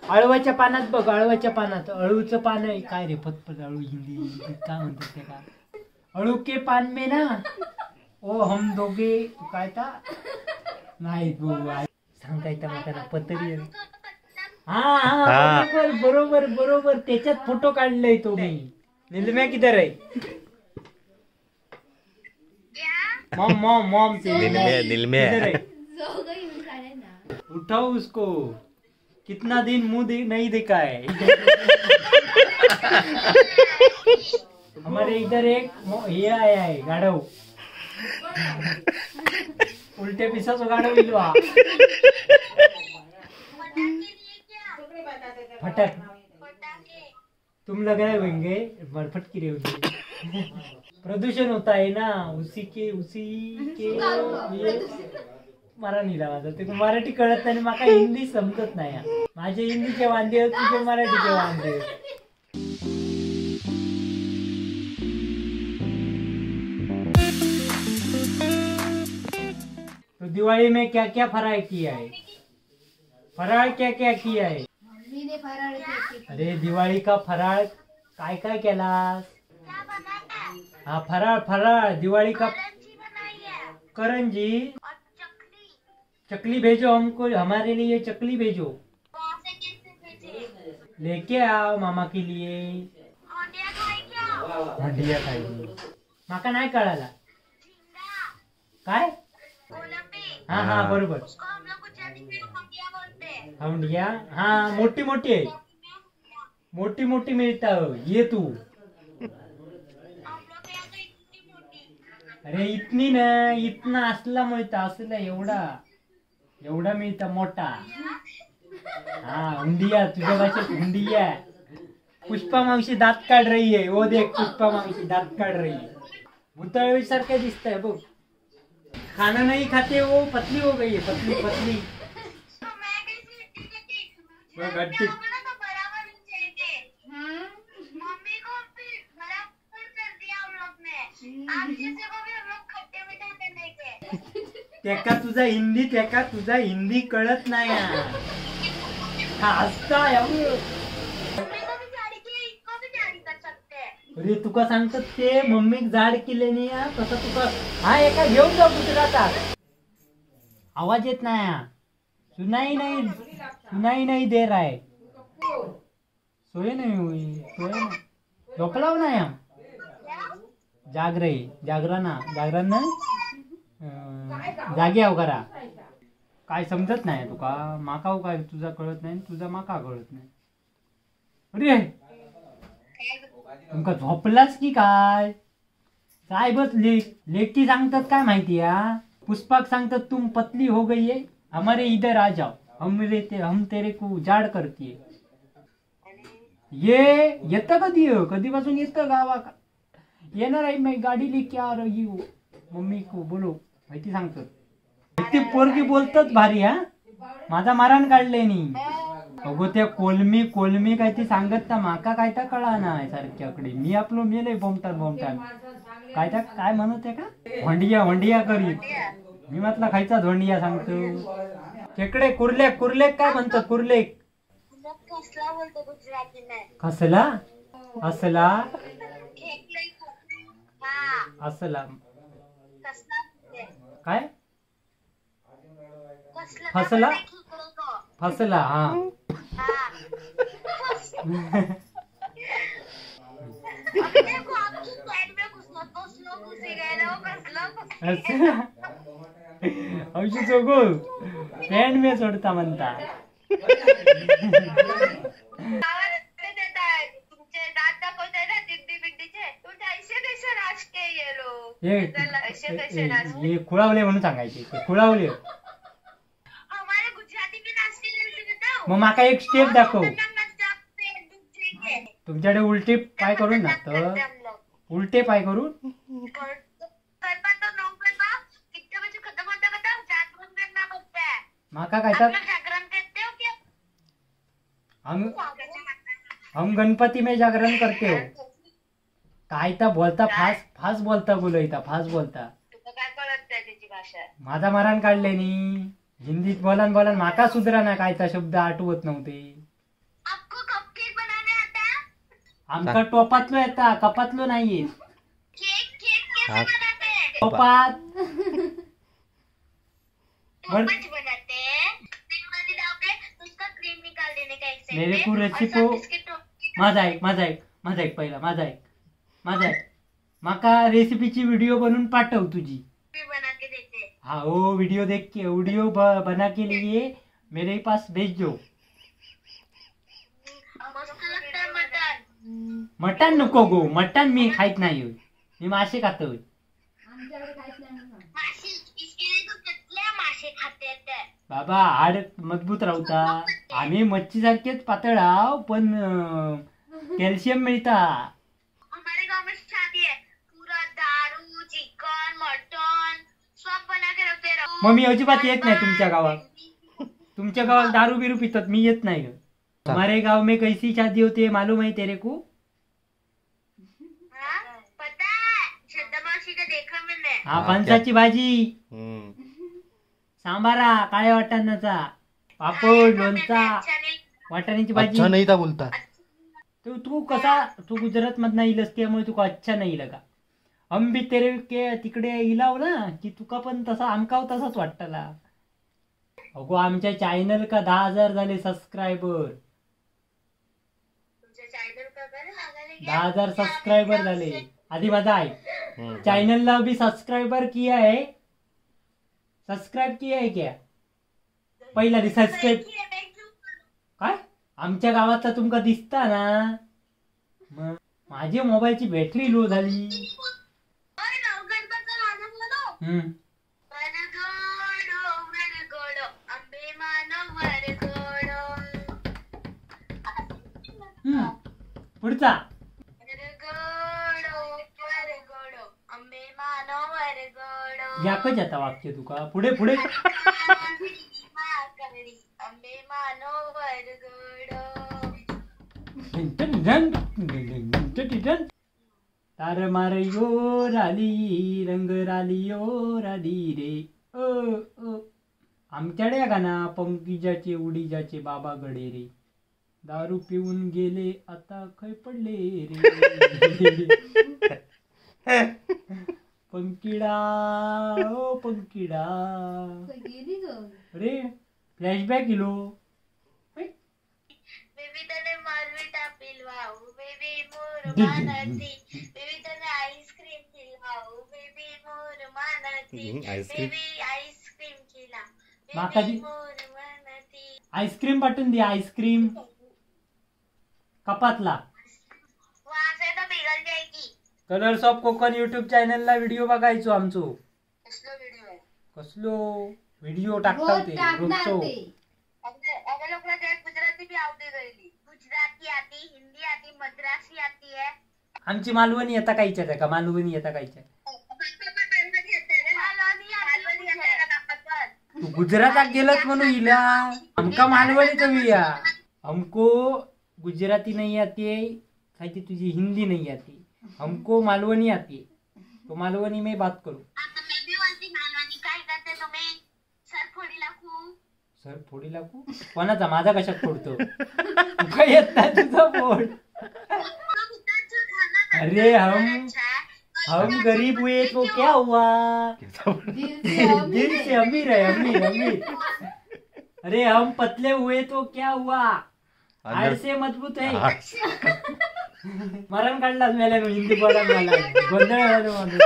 अळवाच्या पानात बघ, अळवाच्या पानात अळूचं पान आहे काय रे, फतफत अळू हिंदी काय म्हणतात ते का, अळू के पान में ना ओ हम दोघे काय ता नाही सांगता येतं मला पतरी. हा हा बरोबर बरोबर बरोबर, त्याच्यात फोटो काढलाय तो मी. निलम्या किधर आहे? मॉम मॉम मॉम से निलम्या किधर है? उठाओ उसको, कितना दिन मुंह नहीं देखा है. हमारे इधर एक ये आया है गाड़व, उल्टे पिसा सो गाड़व इलवा फटक. तुम लग रहे होंगे बरफट की होंगे. प्रदूषण होता है ना, उसी के ये मला नाही लावायचं. ते मराठी कळत नाही, माका हिंदी समजत नाही. माझे हिंदीचे वांदे तुझे मराठीचे वांदे. तो दिवाली में क्या क्या फराळ किया है? फराळ क्या क्या किया है? अरे दिवाळी का फराळ काय काय केलास? हाँ फराळ फराळ दिवाली का करंजी चकली भेजो हमको, हमारे लिए चकली भेजो. लेके आओ मामा के लिए. हंडिया खायची माका नाही कळाला काय. हा हा बरोबर हंडिया. हा मोठी मोठी आहे, मोठी मोठी मिळतं. ये तू. अरे इतनी ना, इतना असला मिळता, असला एवढा एवढा मिळता मोठा. हा हुंडिया, तुझ्या भाषेत हुंडिया. पुष्पा मावशी दात काढ रही है, वो देख पुष्पा मावशी दात काढ रही है. भूतळी सारखं दिसतंय बघ. खाना नहीं खाते वो पतली हो गई है, पतली पतली. गट्टी त्याका तुझा हिंदी, त्याका तुझा हिंदी कळत नाही. हसता अरे तुका सांगतात ते मम्मीक झाड केले नाही तसं तुका. हा एका घेऊन जाऊ गुजरातात. आवाज येत नाही, सुनाई नाही, सुनाई नाही दे रहा है. सोये नाही हुई, सोये नाही, झोपलाव नाही. जाग रही, जागरणा जागरण जागे आव करा. काय समजत नाही तुका, माका काय तुझा कळत नाही, तुझा माका कळत नाही. अरे तुमका झोपलास की काय? काय बस लेकी सांगतात काय माहिती. पुष्पाक सांगतात तुम पतली हो गई है, हमारे इधर आ जाओ, हम तेरे को जाड करतीये. ये येतं कधी, कधीपासून येतं गावा. येणार आहे मी गाडी लेके आ रही हूँ, मम्मी को बोलो माहिती सांगतात. ती पोरगी बोलतात भारी. माझा मारण काढले नी. अगो त्या कोलमी कोलमी काय ती सांगत ना, माका काय तर कळा नाही सारख्याकडे. मी आपलो मेले बोमतात बोमतात काय त्या काय म्हणत आहे का, वंडिया वंडिया करी. मी म्हटलं खायचा धोंडिया सांगतो. खेकडे कुर्लेक कुर्लेक काय म्हणतात कुर्लेक. कसला असला असला काय फसला फसला. हा औषध सोगो पॅन्ट में सोडता म्हणता. हे खुळावले म्हणून सांगायचे, खुळावले. मग माका एक स्टेप दाखव. तुमच्याकडे उलटे पाय करून ना, तर उलटे पाय करून माका काय तर हम गणपती में जागरण करते हो. काय तर बोलता फास्ट फास्ट बोलता बोलता फास्ट बोलता. माझा मारण काढले नी हिंदीत बोलान बोलान माका सुधरा ना, काय तर शब्द आठवत नव्हते. आमका टोपातलो येता कपातलो नाहीये. केक केक कैसे हाँ। बनाते हैं? टोपात टोपच बनाते हैं, क्रीम वाली डाल के उसका क्रीम निकाल देने का एक साइड मेरे पे, को और रेसिपी सब बिस्किट माझा ऐक पहिला माझा ऐक माका रेसिपीची व्हिडिओ बनवून पाठव तुझी. भी बना के देते हैं. हाँ वो वीडियो बना के लिए मेरे पास भेज दो. मस्त लगता है मटन. मटन नको गो, मटन मी खात नाही होय. मी मासे खातोय. मासे इसके लिए तो कितने मासे खाते हैं. बाबा हाड मजबूत राहता. आम्ही मच्छी सारखेच पातळ आहो पण कॅल्शियम मिळता. हमारे गांव में शादी है, पूरा दारू चिकन मटन सब बना के रखते रहो. मग मी अजिबात येत नाही तुमच्या गावात. तुमच्या गावात दारू बिरू पितात, मी येत नाही. हमारे गाव में कैसी शादी होती है मालूम है तेरे को? हाँ, पता है श्रद्धा मासी का देखा मैंने. हा हा, फणसाची भाजी, सांबारा, काळ्या वाटाण्याचा, पापड, लोणचा, अच्छा नहीं. वाटाण्याची अच्छा भाजी. नहीं था बोलता. तू गुजरात मधनं इलस त्यामुळे तुका अच्छा नाही लगा. हम भी तेरे के तिकडे इलाव ना की तुका पण तसा आमकाव तसाच वाटतला. अगो आमच्या चॅनल का 10,000 झाले सबस्क्रायबर. तुमच्या चॅनल का बरं लागायला गया? 10,000 सबस्क्रायबर झाले. आधी माझा आहे हम्म. चॅनलला भी सब्सक्राइबर किया है. सबस्क्राईब किया है क्या? पहिला सबस्क्राईब काय आमच्या गावातला तुमका दिसता ना. मग माझी मोबाईलची बॅटरी लो झाली. ओय ना, गणपतीचं गाणं म्हणू. हम्म. वरगोडो वरगोडो अंबे मानव वरगोडो. हम्म. पुढचा वरगोडो वरगोडो अंबे मानव वरगोडो. याकच आता वाक्य तुका पुढे पुढे. माकडी अंबे मानव वरगोडो. तार मार यो राली रंग राली यो राली रे. आमच्याकडे गाना पंकीजाचे उडीजाचे बाबा गडे रे. दारू पिऊन गेले आता खय पडले रे. पंकिडा ओ पंकिडा. अरे फ्लॅशबॅक इलो. बेबी तने मालविटा पिलवाऊ बेबी मोर मानती. बेबी तने आईस्क्रीम खिलवाऊ बेबी मोर मानती. आईस्क्रीम बेबी आईस्क्रीम खिला माका बेबी दी- मोर मानती. आईस्क्रीम पाठवून दे. आईस्क्रीम कपातला. वहां से तो पिघल जाएगी. कलर्स ऑफ कोकण युट्यूब चॅनलला व्हिडिओ बघायचो आमचो. कसलो व्हिडिओ आहे. कसलो व्हिडिओ टाकता ते रोजचो. अगर लोग गुजराती भी आवडती गईली. गुजराती आती, हिंदी आती, मद्रासी आती है. आमची मालवणी येता कायच्यात आहे का? मालवणी येता कायच्या? तू गुजरातात गेलत म्हणून इला हमका मालवणी कमी या. हमको गुजराती नहीं आती है, खायची तुझी हिंदी नहीं आती. हमको मालवणी आती है, तो मालवणी में बात करू. सर फोडी लागू कोणाचा? माझा कशात फोडतो? तुका येत नाही तुझा फोड. अरे हम गरीब हुए तो क्या हुआ? दिल से अमीर है, अमीर. अरे हम पतले हुए तो क्या हुआ? हाड से मजबूत है. मरण काढलाच मेल्यानं हिंदी बोला मला गोंधळ झालो माझं.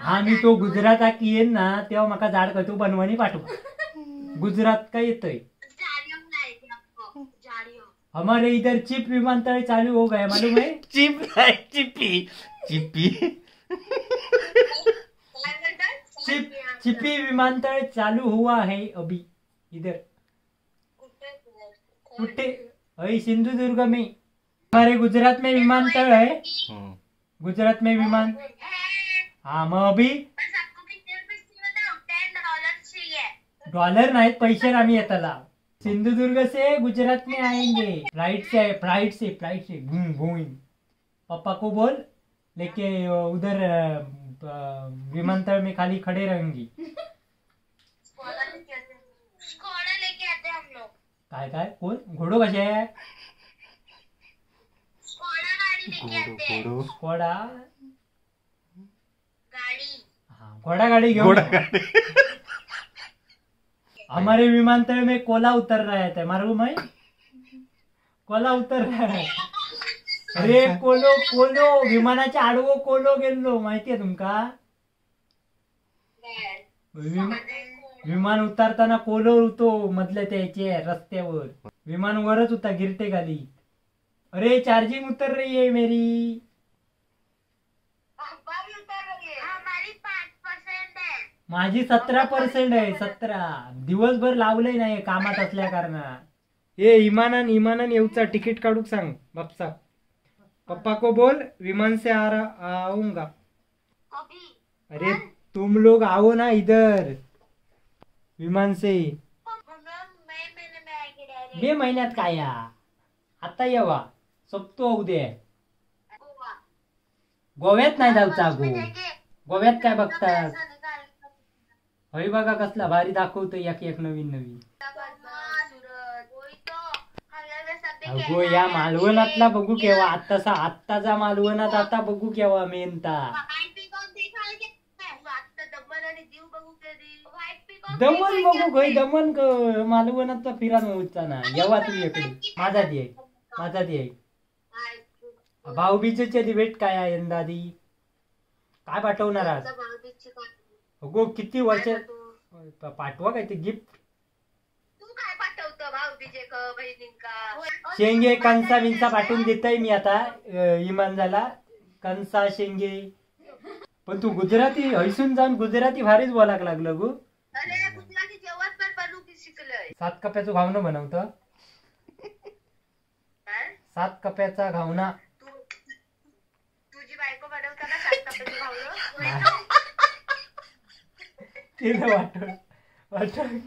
हा मी तो गुजरातात येईन ना तेव्हा माका झाड का तू बनवणी पाठव. गुजरात का येतोय? हमारे इधर चिप विमानतळ चालू हो गया मालूम है? चिप्पी चिपी विमानतळ चालू हुआ है अभी इधर. कुठे? अरे सिंधुदुर्ग में. हमारे गुजरात में विमानतळ है. गुजरात में विमान. हाँ मग अभी डॉलर नाहीत पैसे आम्ही येताला. सिंधुदुर्ग से गुजरात में आएंगे फ्लाइट से घूम. पापा को बोल लेके उधर विमानतल में खाली खड़े रहेंगी. काय काय कोण घोडो कसे स्कोडा गाड़ी लेके आते हैं घोडा गाड़ी हाँ घोड़ा गाड़ी घेऊन हमारे विमानतळ में कोला उतर रहा है मालूम है कोला उतर रहा है अरे कोलो कोलो विमानाच्या आडवो कोलो गेलो माहितीये तुमका विमान उतरताना कोलो होतो मधल्या त्याचे रस्त्यावर विमान वरच होता गिरटे खाली अरे चार्जिंग उतर रही है मेरी हमारी 5% है माझी 17% आहे 17 दिवसभर लावलंय नाही कामात असल्या कारणा ए इमानान येऊचा तिकीट काढूक सांग बापसा पप्पा को बोल विमान से आऊंगा कभी अरे तुम लोग आओ ना इधर विमान से महीने में आएंगे डायरेक्ट मे महिन्यात काय या आता येवा सोपतो उद्या गोवा गोव्यात नाही जाऊचा गो जाएंगे गोव्यात काय बघतात पैसा निकाल हवी बघा कसला भारी दाखवतो एक एक नवीन नवीन सूरत वही तो हम लोग सब अगो या मालवणातला बघू केव्हा आत्ताचा मालवणात आता बघू केव्हा मेनता व्हाईट पिकॉक देखायला आता दमन आणि दीव बघू कधी व्हाईट पिकॉक दमन बघू गय दमन मालवणात फिरा नव्हता ना येवा तू इकडे माझा दे भाऊबीजेच्या दिवेट काय आहे यंदादी काय पाठवणार आज अगो किती वर्ष पाठवा काय ते गिफ्ट तू काय पाठवतो भाऊ बीजे बहिणींका शेंगे कणसा बिंसा पाठवून देतय मी आता इमान झाला कणसा शेंगे पण तू गुजराती हैसून जाऊन गुजराती भारीच बोलाक लागलं गो अरे गुजराती जेवण पण बनवू की शिकलोय 7 कप्याचं घावणं बनवतं 7 कप्याचा घावणा तुझी बायको बनवताना 7 कपाची भाऊ ते वाटण